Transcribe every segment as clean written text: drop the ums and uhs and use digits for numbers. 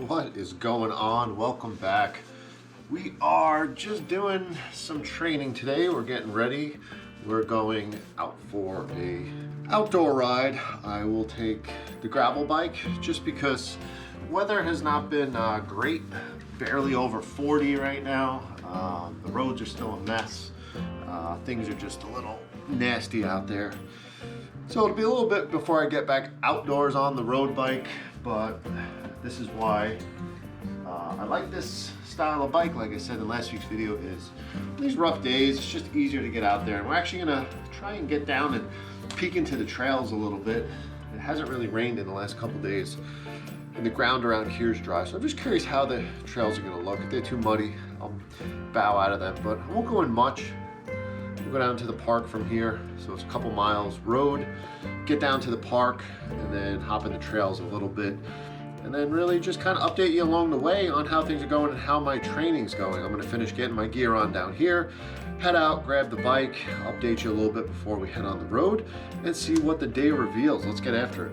What is going on? Welcome back. We are just doing some training today. We're getting ready. We're going out for a outdoor ride. I will take the gravel bike just because weather has not been great. Barely over 40 right now. The roads are still a mess. Things are just a little nasty out there. So it'll be a little bit before I get back outdoors on the road bike, but this is why I like this style of bike. Like I said in last week's video, is these rough days, it's just easier to get out there. And we're actually gonna try and get down and peek into the trails a little bit. It hasn't really rained in the last couple days, and the ground around here is dry. So I'm just curious how the trails are gonna look. If they're too muddy, I'll bow out of them, but I won't go in much. We'll go down to the park from here. So it's a couple miles road, get down to the park, and then hop in the trails a little bit. And then really just kind of update you along the way on how things are going and how my training's going. I'm gonna finish getting my gear on down here, head out, grab the bike, update you a little bit before we head on the road, and see what the day reveals. Let's get after it.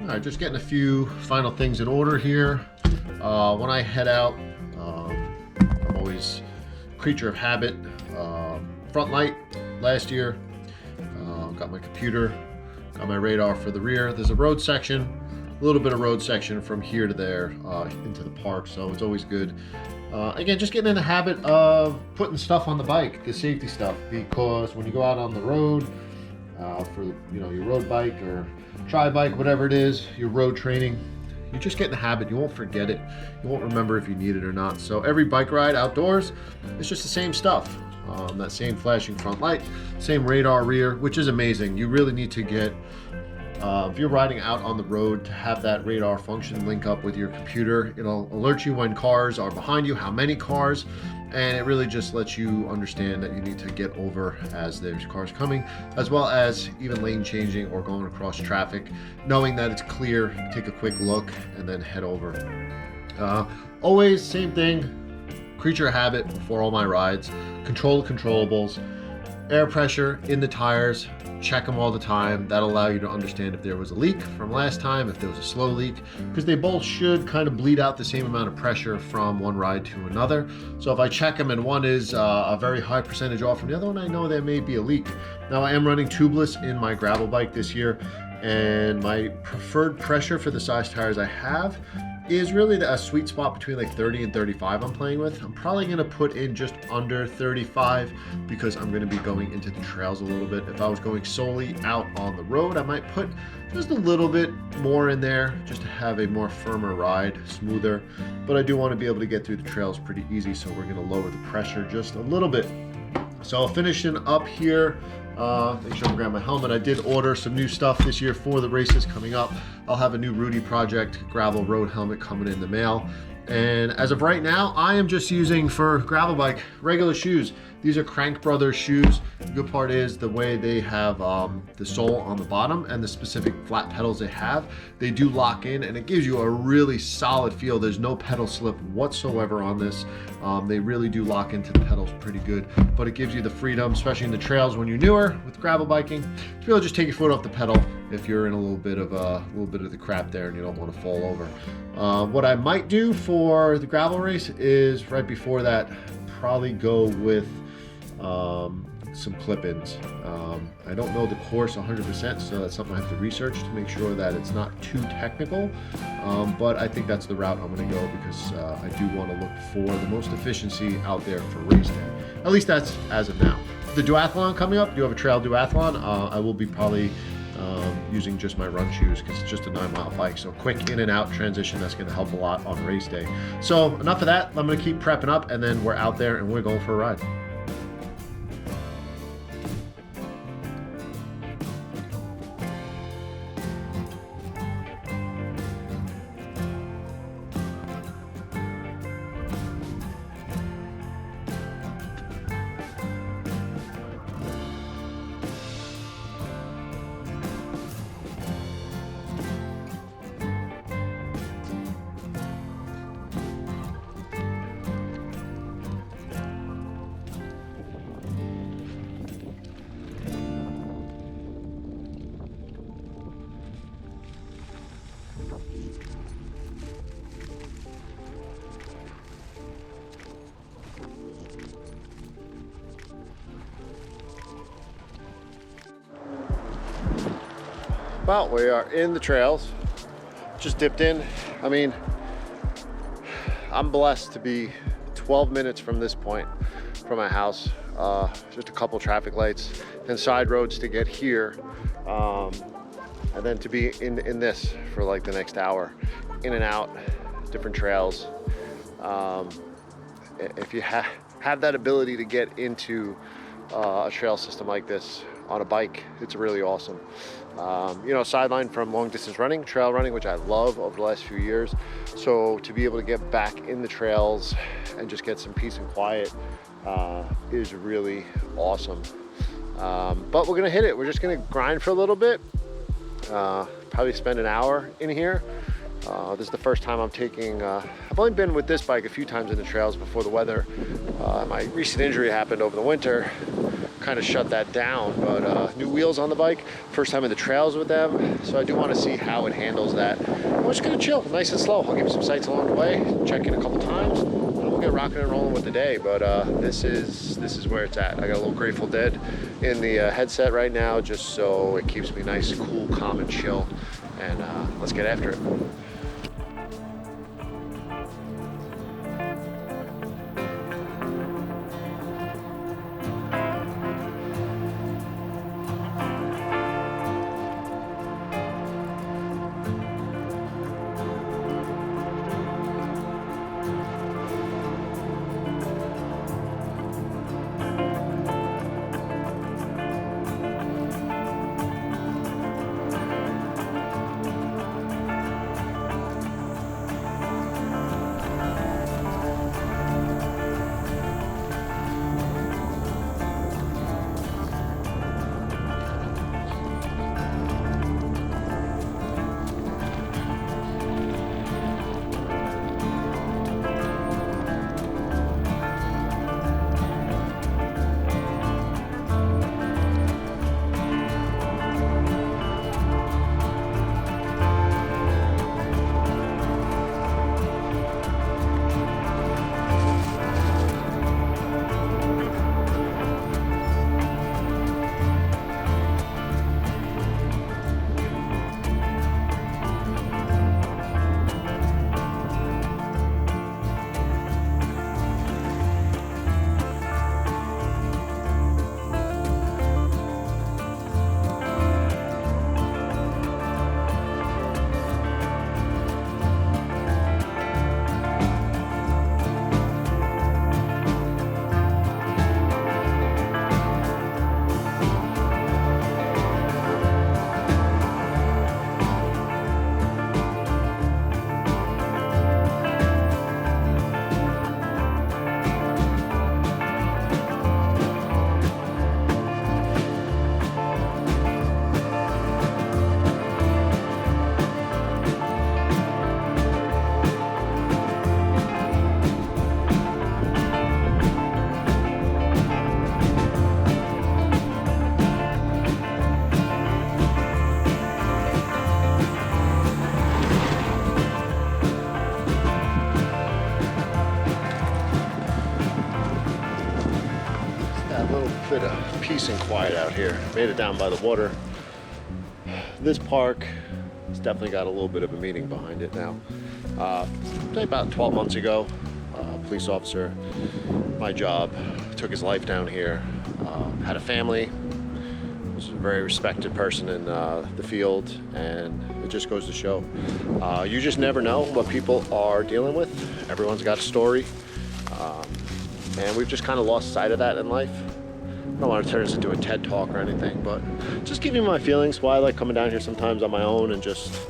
All right, just getting a few final things in order here. When I head out, I'm always creature of habit. Front light last year, got my computer, got my radar for the rear. There's a road section, a little bit of road section from here to there into the park, so it's always good. Again, just getting in the habit of putting stuff on the bike, the safety stuff, because when you go out on the road for your road bike or tri-bike, whatever it is, your road training, you just get in the habit. You won't forget it. You won't remember if you need it or not. So every bike ride outdoors, it's just the same stuff. That same flashing front light, same radar rear, which is amazing. You really need to get, if you're riding out on the road, to have that radar function link up with your computer. It'll alert you when cars are behind you, how many cars, and it really just lets you understand that you need to get over as there's cars coming, as well as even lane changing or going across traffic, knowing that it's clear, take a quick look and then head over. Always same thing, creature of habit before all my rides. Control the controllables, air pressure in the tires, check them all the time. That'll allow you to understand if there was a leak from last time, if there was a slow leak, because they both should kind of bleed out the same amount of pressure from one ride to another. So if I check them and one is a very high percentage off from the other one, I know there may be a leak. Now I am running tubeless in my gravel bike this year, and my preferred pressure for the size tires I have is really a sweet spot between like 30 and 35 I'm playing with. I'm probably gonna put in just under 35 because I'm gonna be going into the trails a little bit. If I was going solely out on the road, I might put just a little bit more in there just to have a more firmer ride, smoother. But I do wanna be able to get through the trails pretty easy, so we're gonna lower the pressure just a little bit. So finishing up here, make sure I grab my helmet. I did order some new stuff this year for the races coming up. I'll have a new Rudy Project gravel road helmet coming in the mail. And as of right now, I am just using for gravel bike regular shoes. These are Crank Brothers shoes. The good part is the way they have the sole on the bottom and the specific flat pedals they have, they do lock in and it gives you a really solid feel. There's no pedal slip whatsoever on this. They really do lock into the pedals pretty good, but it gives you the freedom, especially in the trails when you're newer with gravel biking, to be able to just take your foot off the pedal if you're in a little bit of the crap there and you don't want to fall over. What I might do for the gravel race is right before that, probably go with some clip-ins. I don't know the course 100%, so that's something I have to research to make sure that it's not too technical, but I think that's the route I'm going to go because I do want to look for the most efficiency out there for race day. At least that's as of now. The duathlon coming up, you have a trail duathlon, I will be probably using just my run shoes because it's just a 9-mile bike, so quick in and out transition, that's going to help a lot on race day. So enough of that, I'm going to keep prepping up and then we're out there and we're going for a ride. about. We are in the trails, just dipped in. I mean, I'm blessed to be 12 minutes from this point, from my house. Just a couple traffic lights and side roads to get here. And then to be in this for like the next hour, in and out, different trails. If you have that ability to get into a trail system like this on a bike, it's really awesome. You know, sideline from long distance running, trail running, which I love over the last few years. So to be able to get back in the trails and just get some peace and quiet is really awesome. But we're gonna hit it. We're just gonna grind for a little bit. Probably spend an hour in here. This is the first time I'm taking, I've only been with this bike a few times in the trails before the weather. My recent injury happened over the winter, kind of shut that down, but new wheels on the bike, first time in the trails with them, so I do want to see how it handles that. I'm just gonna chill, nice and slow. I'll give you some sights along the way, check in a couple times, and we'll get rocking and rolling with the day. But this is where it's at. I got a little Grateful Dead in the headset right now, just so it keeps me nice, cool, calm, and chill. And let's get after it. Bit of peace and quiet out here. Made it down by the water. This park has definitely got a little bit of a meaning behind it now. About 12 months ago, a police officer, my job, took his life down here. Had a family, was a very respected person in the field, and it just goes to show. You just never know what people are dealing with. Everyone's got a story, and we've just kind of lost sight of that in life. I don't want to turn this into a TED talk or anything, but just give you my feelings, why I like coming down here sometimes on my own and just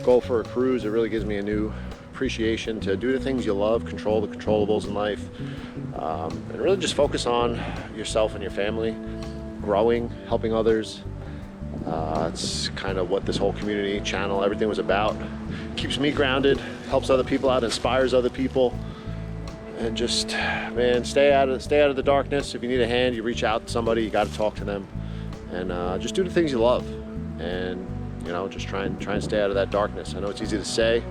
go for a cruise. It really gives me a new appreciation to do the things you love, control the controllables in life, and really just focus on yourself and your family, growing, helping others. It's kind of what this whole community channel, everything was about. Keeps me grounded, helps other people out, inspires other people. And just, man, stay out of the darkness. If you need a hand, you reach out to somebody, you got to talk to them, and just do the things you love, and you know, just try and stay out of that darkness. I know it's easy to say,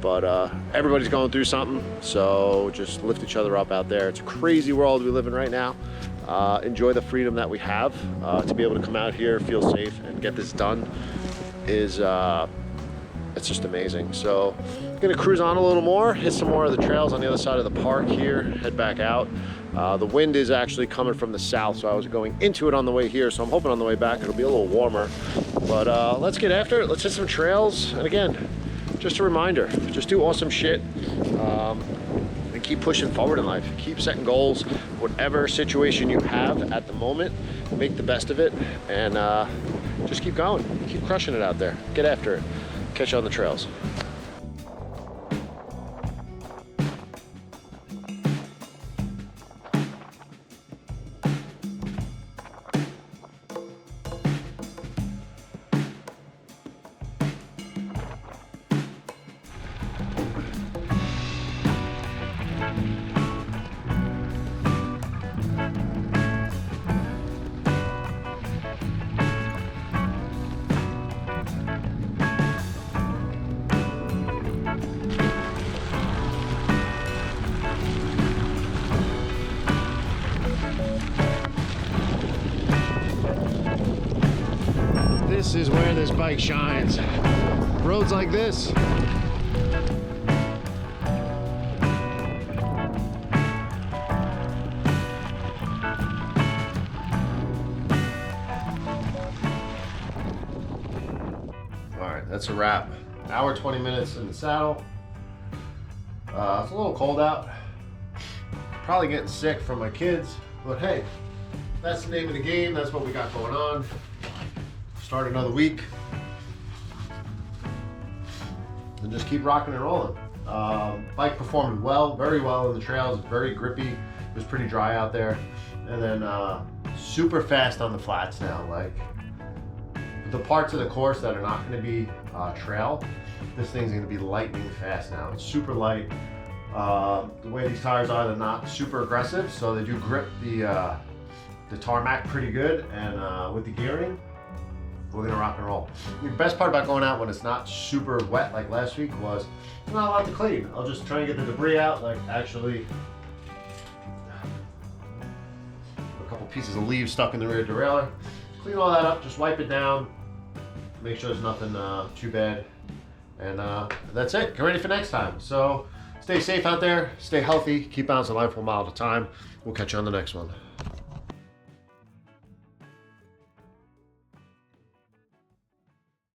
but everybody's going through something, so just lift each other up out there. It's a crazy world we live in right now. Enjoy the freedom that we have to be able to come out here, feel safe, and get this done. is it's just amazing. So I'm gonna cruise on a little more, hit some more of the trails on the other side of the park here, head back out. The wind is actually coming from the south, so I was going into it on the way here, so I'm hoping on the way back it'll be a little warmer. But let's get after it. Let's hit some trails. And again, just a reminder, just do awesome shit and keep pushing forward in life. Keep setting goals, whatever situation you have at the moment, make the best of it, and just keep going. Keep crushing it out there. Get after it. Catch you on the trails. This is where this bike shines. Roads like this. All right, that's a wrap. Hour 20 minutes in the saddle. It's a little cold out. Probably getting sick from my kids, but hey, that's the name of the game. That's what we got going on. Start another week and just keep rocking and rolling. Bike performed well, very well in the trails, very grippy. It was pretty dry out there. And then super fast on the flats now. Like the parts of the course that are not going to be trail, this thing's going to be lightning fast now. It's super light. The way these tires are, they're not super aggressive, so they do grip the tarmac pretty good. And with the gearing, we're gonna rock and roll. The best part about going out when it's not super wet like last week was there's not a lot to clean. I'll just try and get the debris out, like actually a couple pieces of leaves stuck in the rear derailleur. Clean all that up, just wipe it down, make sure there's nothing too bad. And that's it, get ready for next time. So stay safe out there, stay healthy, keep bouncing life 1 mile at a time. We'll catch you on the next one.